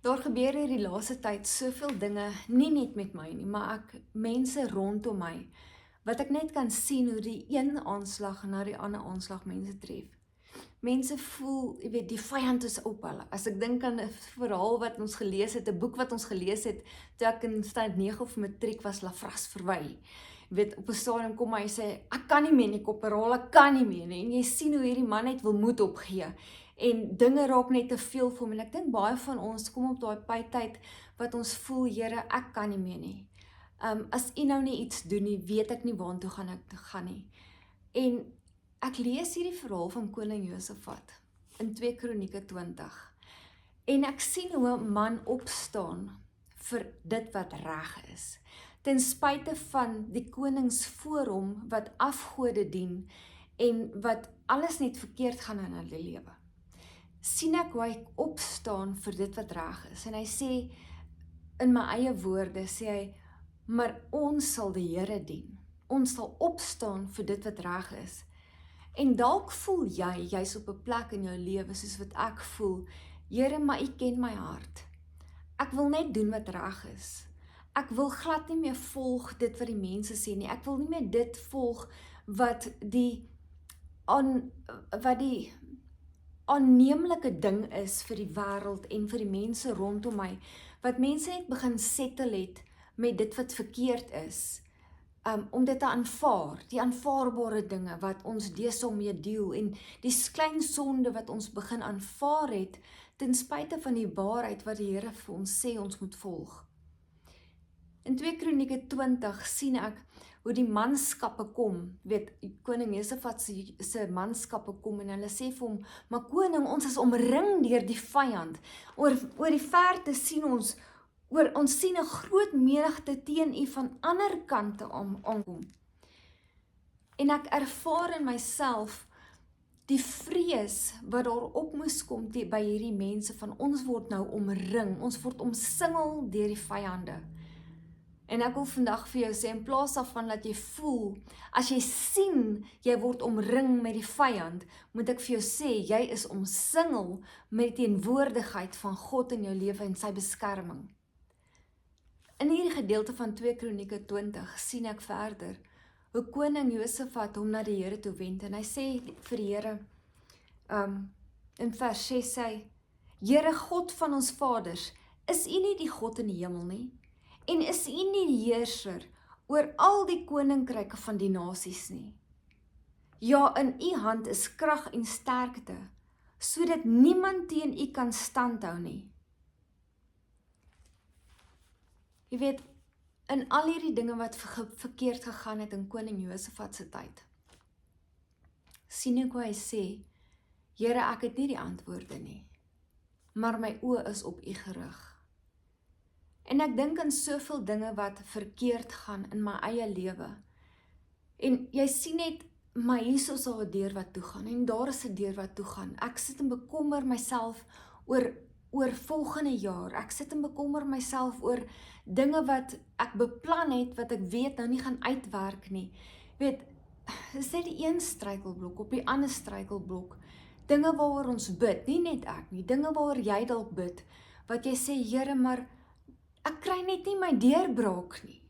Daar gebeur hier die laaste tyd soveel dinge, nie net met my nie, maar mense rondom my, wat ek net kan sien hoe die een aanslag na die ander aanslag mense tref. Mense voel, jy weet, die vyand is op hulle. As ek dink aan 'n verhaal wat ons gelees het, 'n boek wat ons gelees het, toe ek in stand 9 of matriek was, Lafras verwy. Jy weet, op 'n stadium kom hy sê, ek kan nie meer nie, Kopperol, ek kan nie meer nie. En jy sien hoe hierdie man net wil moed opgee. En dinge raak net te veel vir hom. En ek dink baie van ons kom op daai tyd wat ons voel, Here, ek kan nie meer nie. As U nou nie iets doen nie, weet ek nie waartoe gaan ek gaan nie. En ek lees hierdie verhaal van koning Josafat in 2 Kronieke 20. En ek sien hoe 'n man opstaan vir dit wat reg is. Ten spyte van die konings voor hom wat afgode dien en wat alles net verkeerd gaan in hulle lewe. Sien ek hoe hy opstaan vir dit wat reg is. En hy sê, in my eie woorde, sê hy, maar ons sal die Here dien. Ons sal opstaan vir dit wat reg is. En dalk voel jy's op 'n plek in jou lewe soos wat ek voel, Here, maar U ken my hart. Ek wil net doen wat reg is. Ek wil glad nie meer volg dit wat die mense sê nie. Ek wil nie meer dit volg wat die aanneemlike ding is vir die wêreld en vir die mense rondom my, wat mense net begin settle het met dit wat verkeerd is, om dit te aanvaar, die aanvaarbare dinge wat ons deesdae mee deel en die klein sonde wat ons begin aanvaar het, ten spyte van die waarheid wat die Here vir ons sê ons moet volg. In 2 Kronieke 20 sien ek hoe die manskappe kom, weet, koning Josafat se manskappe kom en hulle sê vir hom, maar koning, ons is omring deur die vyand. Oor die verte sien ons sien 'n groot menigte teen U van ander kante aankom. En ek ervaar in myself die vrees wat daar op moes kom by hierdie mense van ons word nou omring, ons word omsingel deur die vyande. En ek wil vandag vir jou sê, in plaas daarvan dat jy voel, as jy sien, jy word omring met die vyand, moet ek vir jou sê, jy is omsingel met die teenwoordigheid van God in jou lewe en sy beskerming. In hierdie gedeelte van 2 Kronieke 20 sien ek verder, hoe koning Josafat hom na die Here toe wend, en hy sê vir die Here, in vers 6 sê hy, Here God van ons vaders, is U nie die God in die hemel nie? En is U nie die heerser oor al die koninkryke van die nasies nie? Ja, in U hand is krag en sterkte, sodat niemand teen U kan standhou nie. Jy weet, in al hierdie dinge wat verkeerd gegaan het in koning Josafat se tyd, sien ek hoe hy sê, Here, ek het nie die antwoorde nie, maar my oë is op U gerig. En ek dink aan soveel dinge wat verkeerd gaan in my eie lewe. En jy sien net, maar hier is al 'n deur wat toe gaan, en daar is 'n deur wat toe gaan. Ek sit en bekommer myself oor volgende jaar. Ek sit en bekommer myself oor dinge wat ek beplan het, wat ek weet nou nie gaan uitwerk nie. Weet, is net die een struikelblok op die ander struikelblok. Dinge waaroor ons bid, nie net ek nie, dinge waaroor jy dalk bid, wat jy sê, Here, maar ek kry net nie my deurbraak nie.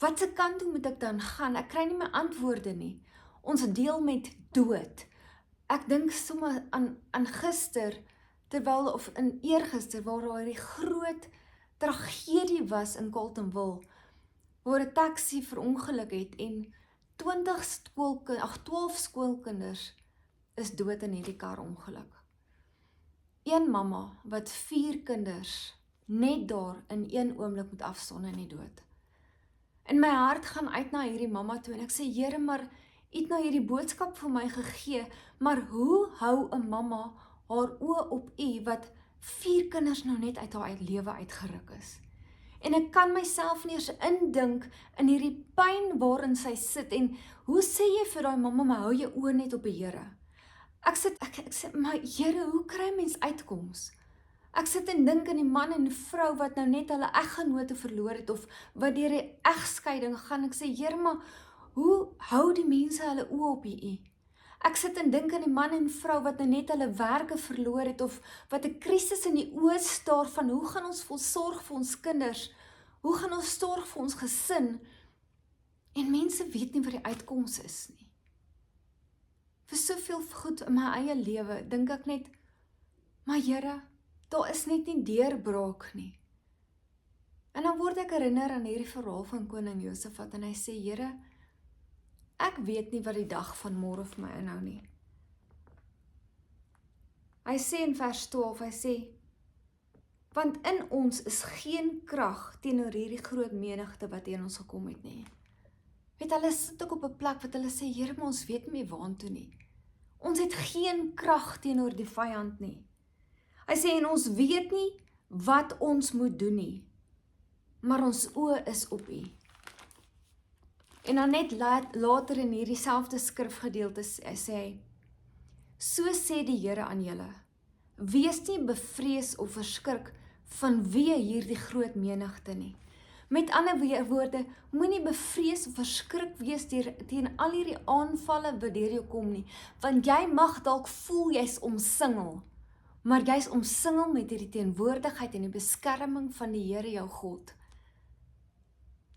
Wat se kant toe moet ek dan gaan? Ek kry nie my antwoorde nie. Ons deel met dood. Ek dink sommer aan gister, of in eergister, waar daar die groot tragedie was in Carletonville, waar 'n taxi verongeluk het en 12 skoolkinders is dood in hierdie karongeluk. Een mamma wat 4 kinders net daar in een oomblik moet afsonde in die dood. En my hart gaan uit na hierdie mamma toe en ek sê, Here, maar U het nou hierdie boodskap vir my gegee, maar hoe hou 'n mamma haar oë op U wat 4 kinders nou net uit haar lewe uitgeruk is? En ek kan myself nie eens indink in hierdie pyn waarin sy sit, en hoe sê jy vir daai mamma, maar hou jou oë net op die Here? Ek sê, maar Here, hoe kry mens uitkoms? Ek sit en dink aan die man en die vrou wat nou net hulle eggenote verloor het, of wat deur 'n egskeiding gaan. Ek sê, Here, maar hoe hou die mense hulle oë op U? Ek sit en dink aan die man en vrou wat nou net hulle werke verloor het, of wat 'n krisis in die oë staar van hoe gaan ons sorg vir ons kinders, hoe gaan ons sorg vir ons gesin, en mense weet nie wat die uitkoms is nie. Vir soveel goed in my eie lewe, dink ek net, maar Here, daar is net nie deurbraak nie. En dan word ek herinner aan hierdie verhaal van koning Josafat, en hy sê, Here, ek weet nie wat die dag van môre vir my inhou nie. Hy sê in vers 12, hy sê, want in ons is geen krag teenoor hierdie groot menigte wat teen ons gekom het nie. Weet, hulle sit ook op 'n plek wat hulle sê, Here, maar ons weet nie waartoe nie. Ons het geen krag teenoor die vyand nie. Hy sê, en ons weet nie wat ons moet doen nie, maar ons oë is op U. En dan net later in hierdie selfde skrifgedeelte sê hy, so sê die Here aan julle, wees nie bevrees of verskrik vanweë hierdie groot menigte nie. Met ander woorde, moenie bevrees of verskrik wees teen al hierdie aanvalle wat deur jou kom nie, want jy mag dalk voel jy's omsingel, maar jy's omsingel met hierdie teenwoordigheid en die beskerming van die Here jou God.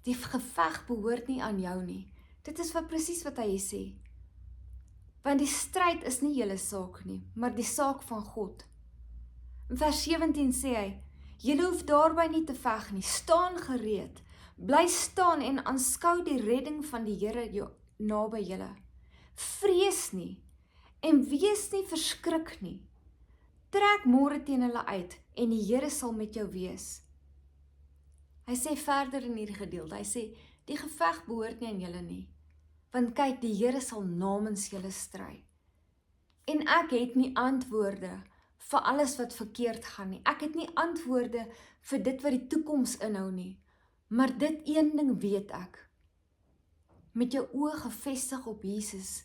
Die geveg behoort nie aan jou nie. Dit is presies wat hy sê. Want die stryd is nie julle saak nie, maar die saak van God. In vers 17 sê hy, julle hoef daarby nie te veg nie, staan gereed, bly staan en aanskou die redding van die Here naby julle. Vrees nie en wees nie verskrik nie. Trek môre teen hulle uit en die Here sal met jou wees. Hy sê verder in hierdie gedeelte, hy sê, die geveg behoort nie aan julle nie, want kyk, die Here sal namens julle stry. En ek het nie antwoorde vir alles wat verkeerd gaan nie. Ek het nie antwoorde vir dit wat die toekoms inhou nie, maar dit een ding weet ek. Met jou oë gefestig op Jesus,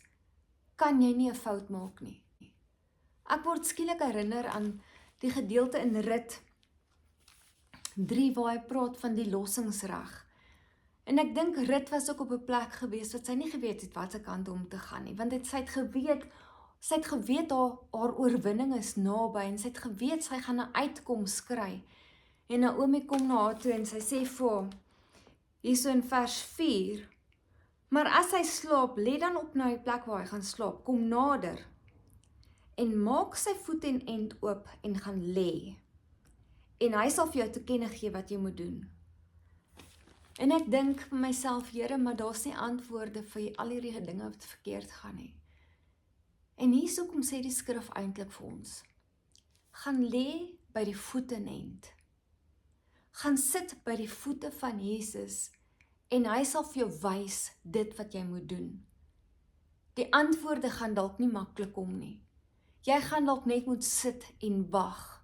kan jy nie 'n fout maak nie. Ek word skielik herinner aan die gedeelte in Rit 3 waar hy praat van die lossingsreg. En ek dink Rit was ook op 'n plek gewees wat sy nie geweet het wat se kant om te gaan nie, want sy het geweet haar oorwinning is naby, en sy het geweet sy gaan 'n uitkoms kry. En Naomi kom na haar toe en sy sê vir haar, hierso in vers 4, maar as hy slaap, lê dan op na die plek waar hy gaan slaap, kom nader, en maak sy voet en end oop en gaan lê. En hy sal vir jou te kenne gee wat jy moet doen. En ek dink vir myself, Here, maar daar's nie antwoorde vir al hierdie dinge wat verkeerd gaan nie. En hierso kom sê die skrif eintlik vir ons, gaan lê by die voete end. Gaan sit by die voete van Jesus, en hy sal vir jou wys dit wat jy moet doen. Die antwoorde gaan dalk nie maklik kom nie. Jy gaan dalk net moet sit en wag.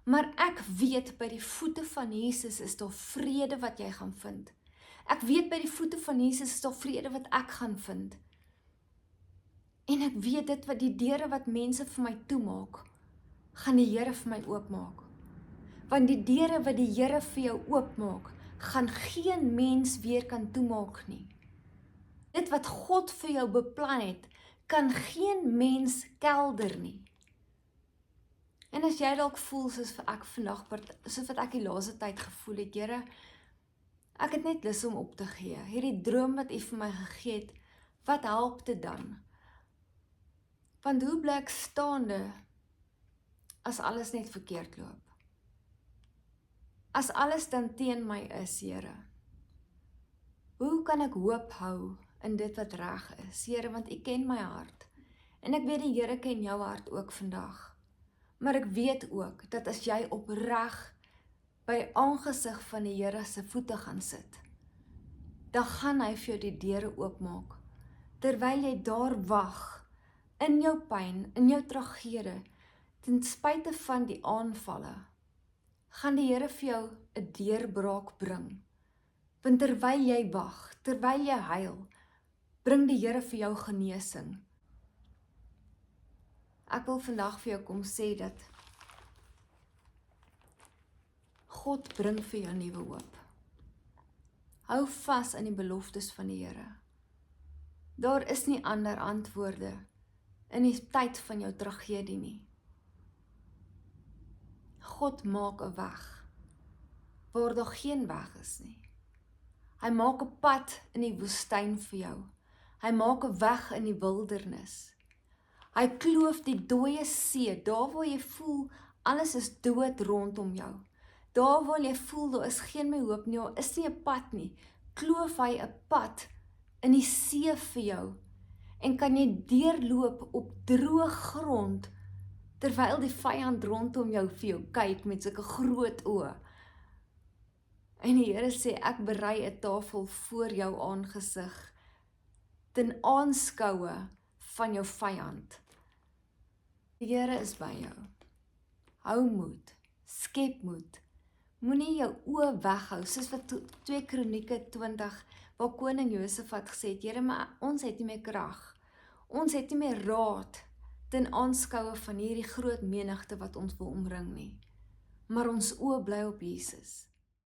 Maar ek weet by die voete van Jesus is daar vrede wat jy gaan vind. Ek weet by die voete van Jesus is daar vrede wat ek gaan vind. En ek weet dit wat die deure wat mense vir my toemaak, gaan die Here vir my oopmaak. Want die deure wat die Here vir jou oopmaak, gaan geen mens weer kan toemaak nie. Dit wat God vir jou beplan het, kan geen mens kelder nie. En as jy dalk voel soos ek vandag, soos wat ek die laaste tyd gevoel het, Here, ek het net lus om op te gee. Hierdie droom wat U vir my gegee het, wat help dit dan? Want hoe bly ek staande as alles net verkeerd loop? As alles dan teen my is, Here, hoe kan ek hoop hou in dit wat reg is, Here, want U ken my hart. En ek weet die Here ken jou hart ook vandag. Maar ek weet ook, dat as jy opreg by aangesig van die Here se voete gaan sit, dan gaan hy vir jou die deure oopmaak, terwyl jy daar wag, in jou pyn, in jou tragedie, ten spyte van die aanvalle, gaan die Here vir jou 'n deurbraak bring. Want terwyl jy wag, terwyl jy huil, bring die Here vir jou genesing. Ek wil vandag vir jou kom sê dat God bring vir jou nuwe hoop. Hou vas aan die beloftes van die Here. Daar is nie ander antwoorde in die tyd van jou tragedie nie. God maak 'n weg waar daar geen weg is nie. Hy maak 'n pad in die woestyn vir jou. Hy maak 'n weg in die wildernis. Hy kloof die dooie see, daar waar jy voel alles is dood rondom jou. Daar waar jy voel daar is geen meer hoop nie, daar is nie 'n pad nie. Kloof hy 'n pad in die see vir jou en kan jy deurloop op droë grond terwyl die vyand rondom jou vir jou kyk met sulke groot oë. En die Here sê ek berei 'n tafel voor jou aangesig ten aanskoue van jou vyand. Die Here is by jou. Hou moed, skep moed. Moenie jou oë weghou, soos wat 2 Kronieke 20, waar koning Josafat gesê het, Here, maar ons het nie meer krag. Ons het nie meer raad ten aanskoue van hierdie groot menigte wat ons wil omring nie. Maar ons oë bly op Jesus.